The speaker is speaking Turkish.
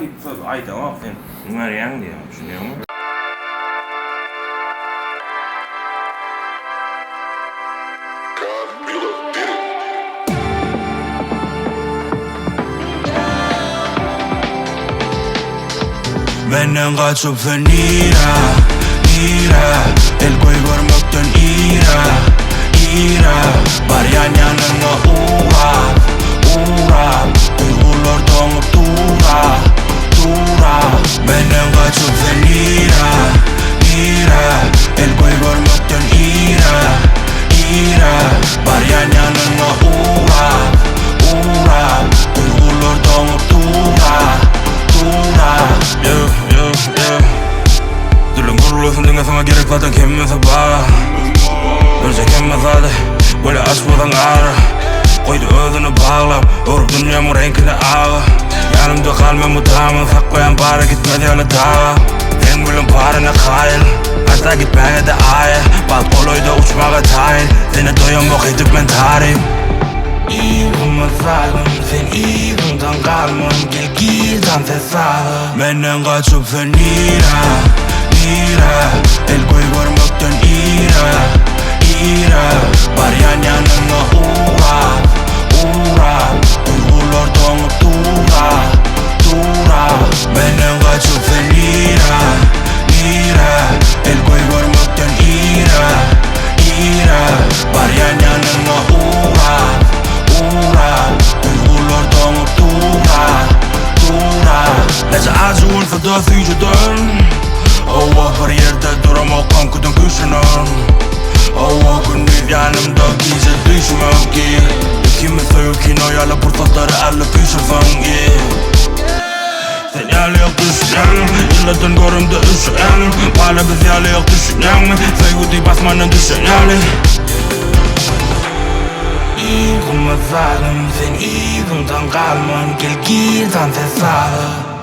ayıp aytamam sen Meryem diye düşünüyor musun? Benden kaçıp sen ira, el koy görmekten ira, var yanına uğrap duygular donup dura. Benden kaçıp sen ira, el koy görmekten ira, var yanına uğrap duygular donup dura. Dürüm kurulursun dinle gerek zaten kendime sabah. Önce kendime zaten böyle açmadan ara. Koydu özünü bağlap Vurup dünyamın renkine ağa. Yanımda kalmam mutamın saklayan para gitmedi öyle dağa. Sen gülüm parana kayıl hatta gitmeye de aya. Bak poloyda uçmağa tayin seni doyamok edip ben tarihim. İyiyim zalim sen iyiyimden kalmam gel gizden tesadüf. Benden kaçıp sen ira, el koy görmekten ira, var yanına uğrap duygular donup dura. Benden kaçıp sen ira, el koy görmekten ira, var yanına uğrap duygular donup dura. Nece acıvın fedasıyıcıdan Allah bir yerde duramam kankıdan güçlenen. Allah gündüz yanımda gece düşmem ki. İkimiz sevkin oyalı fırsatları elle pişirsen ki. Sen yalıyak düşünelim Yıllardan görümde üşüyelim Hala biz yalıyak düşünelim Sevgidi basmanın düşünelim. İyiyim zalim sen iyiyimden kalman gel gizden tesadüf.